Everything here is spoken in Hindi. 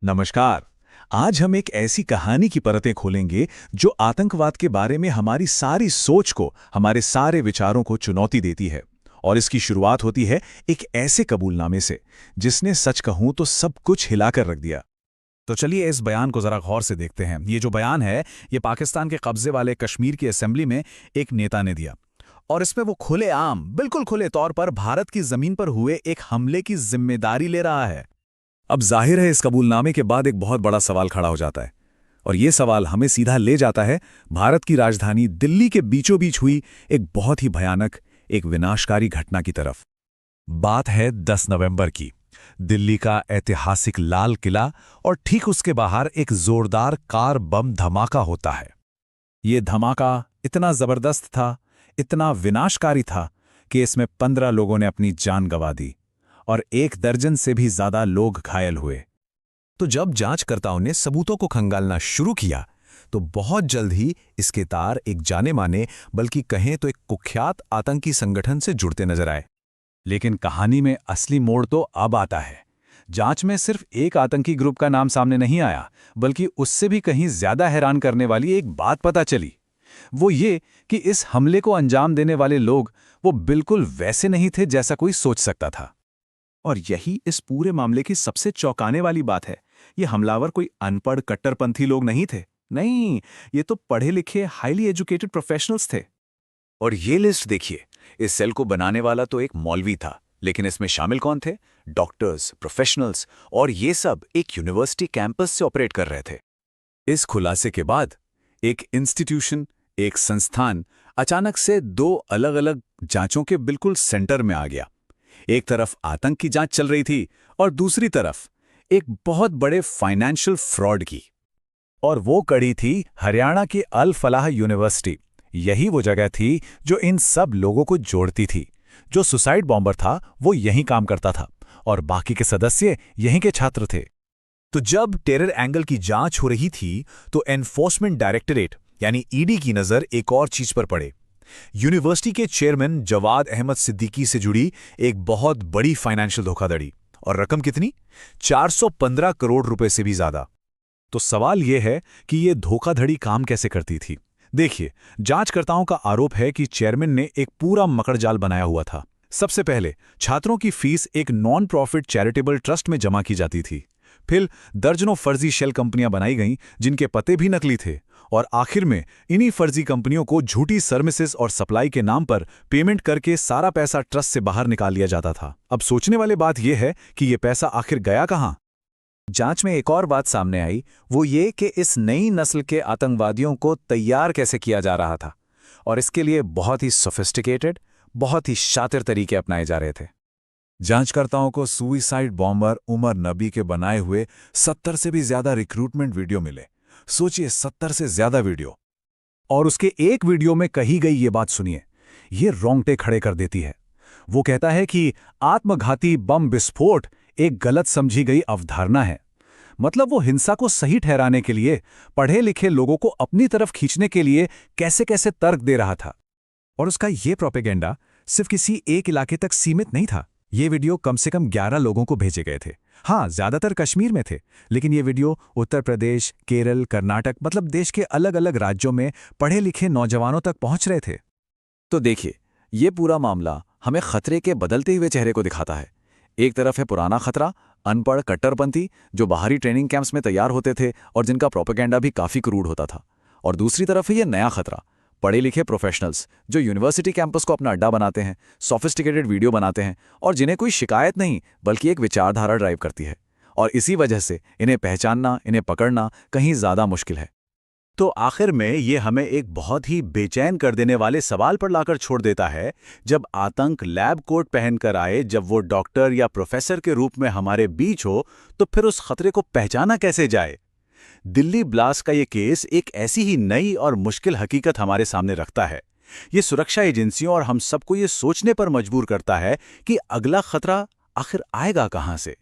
नमस्कार। आज हम एक ऐसी कहानी की परतें खोलेंगे जो आतंकवाद के बारे में हमारी सारी सोच को, हमारे सारे विचारों को चुनौती देती है। और इसकी शुरुआत होती है एक ऐसे कबूलनामे से जिसने सच कहूं तो सब कुछ हिलाकर रख दिया। तो चलिए इस बयान को जरा गौर से देखते हैं। ये जो बयान है ये पाकिस्तान के कब्जे वाले कश्मीर की असेंबली में एक नेता ने दिया और इसमें वो खुलेआम, बिल्कुल खुले तौर पर भारत की जमीन पर हुए एक हमले की जिम्मेदारी ले रहा है। अब जाहिर है इस कबूलनामे के बाद एक बहुत बड़ा सवाल खड़ा हो जाता है और ये सवाल हमें सीधा ले जाता है भारत की राजधानी दिल्ली के बीचों बीच हुई एक बहुत ही भयानक, एक विनाशकारी घटना की तरफ। बात है 10 नवंबर की। दिल्ली का ऐतिहासिक लाल किला और ठीक उसके बाहर एक जोरदार कार बम धमाका होता है। ये धमाका इतना जबरदस्त था, इतना विनाशकारी था कि इसमें 15 लोगों ने अपनी जान गंवा दी और 1 दर्जन से भी ज्यादा लोग घायल हुए। तो जब जांचकर्ताओं ने सबूतों को खंगालना शुरू किया तो बहुत जल्द ही इसके तार एक जाने माने, बल्कि कहें तो एक कुख्यात आतंकी संगठन से जुड़ते नजर आए। लेकिन कहानी में असली मोड़ तो अब आता है। जांच में सिर्फ एक आतंकी ग्रुप का नाम सामने नहीं आया, बल्कि उससे भी कहीं ज्यादा हैरान करने वाली एक बात पता चली। वो ये कि इस हमले को अंजाम देने वाले लोग वो बिल्कुल वैसे नहीं थे जैसा कोई सोच सकता था। और यही इस पूरे मामले की सबसे चौंकाने वाली बात है। ये हमलावर कोई अनपढ़ कट्टरपंथी लोग नहीं थे। नहीं, ये तो पढ़े लिखे हाईली एजुकेटेड प्रोफेशनल्स थे। और ये लिस्ट देखिए, इस सेल को बनाने वाला तो एक मौलवी था, लेकिन इसमें शामिल कौन थे? डॉक्टर्स, प्रोफेशनल्स, और ये सब एक यूनिवर्सिटी कैंपस से ऑपरेट कर रहे थे। इस खुलासे के बाद एक इंस्टीट्यूशन, एक संस्थान अचानक से 2 अलग-अलग जांचों के बिल्कुल सेंटर में आ गया। एक तरफ आतंक की जांच चल रही थी और दूसरी तरफ एक बहुत बड़े फाइनेंशियल फ्रॉड की। और वो कड़ी थी हरियाणा की अल फलाह यूनिवर्सिटी। यही वो जगह थी जो इन सब लोगों को जोड़ती थी। जो सुसाइड बॉम्बर था वो यहीं काम करता था और बाकी के सदस्य यहीं के छात्र थे। तो जब टेरर एंगल की जांच हो रही थी तो एनफोर्समेंट डायरेक्टरेट यानी ईडी की नजर एक और चीज पर पड़े। यूनिवर्सिटी के चेयरमैन जवाद अहमद सिद्दीकी से जुड़ी एक बहुत बड़ी फाइनेंशियल धोखाधड़ी। और रकम कितनी? 415 करोड़ रुपए से भी ज्यादा। तो सवाल यह है कि यह धोखाधड़ी काम कैसे करती थी। देखिए, जांचकर्ताओं का आरोप है कि चेयरमैन ने एक पूरा मकड़जाल बनाया हुआ था। सबसे पहले छात्रों की फीस एक नॉन प्रॉफिट चैरिटेबल ट्रस्ट में जमा की जाती थी। फिर दर्जनों फर्जी शेल कंपनियां बनाई गईं जिनके पते भी नकली थे। और आखिर में इन्हीं फर्जी कंपनियों को झूठी सर्विसेज और सप्लाई के नाम पर पेमेंट करके सारा पैसा ट्रस्ट से बाहर निकाल लिया जाता था। अब सोचने वाली बात यह है कि यह पैसा आखिर गया कहां? जांच में एक और बात सामने आई, वो ये कि इस नई नस्ल के आतंकवादियों को तैयार कैसे किया जा रहा था। और इसके लिए बहुत ही सोफिस्टिकेटेड, बहुत ही शातिर तरीके अपनाए जा रहे थे। जांचकर्ताओं को सुइसाइड बॉम्बर उमर नबी के बनाए हुए 70 से भी ज्यादा रिक्रूटमेंट वीडियो मिले। सोचिए, 70 से ज्यादा वीडियो। और उसके एक वीडियो में कही गई ये बात सुनिए, ये रोंगटे खड़े कर देती है। वो कहता है कि आत्मघाती बम विस्फोट एक गलत समझी गई अवधारणा है। मतलब वो हिंसा को सही ठहराने के लिए, पढ़े लिखे लोगों को अपनी तरफ खींचने के लिए कैसे कैसे तर्क दे रहा था। और उसका ये प्रोपेगेंडा सिर्फ किसी एक इलाके तक सीमित नहीं था। ये वीडियो कम से कम 11 लोगों को भेजे गए थे। हाँ, ज्यादातर कश्मीर में थे, लेकिन ये वीडियो उत्तर प्रदेश, केरल, कर्नाटक, मतलब देश के अलग अलग राज्यों में पढ़े लिखे नौजवानों तक पहुंच रहे थे। तो देखिए, ये पूरा मामला हमें खतरे के बदलते हुए चेहरे को दिखाता है। एक तरफ है पुराना खतरा, अनपढ़ कट्टरपंथी जो बाहरी ट्रेनिंग कैंप्स में तैयार होते थे और जिनका प्रोपेगेंडा भी काफी क्रूड होता था। और दूसरी तरफ है ये नया खतरा, पढ़े लिखे प्रोफेशनल्स जो यूनिवर्सिटी कैंपस को अपना अड्डा बनाते हैं, सोफिस्टिकेटेड वीडियो बनाते हैं और जिन्हें कोई शिकायत नहीं बल्कि एक विचारधारा ड्राइव करती है। और इसी वजह से इन्हें पहचानना, इन्हें पकड़ना कहीं ज्यादा मुश्किल है। तो आखिर में ये हमें एक बहुत ही बेचैन कर देने वाले सवाल पर लाकर छोड़ देता है। जब आतंक लैब कोट पहनकर आए, जब वो डॉक्टर या प्रोफेसर के रूप में हमारे बीच हो, तो फिर उस खतरे को पहचाना कैसे जाए? दिल्ली ब्लास्ट का ये केस एक ऐसी ही नई और मुश्किल हकीकत हमारे सामने रखता है। ये सुरक्षा एजेंसियों और हम सबको ये सोचने पर मजबूर करता है कि अगला खतरा आखिर आएगा कहां से।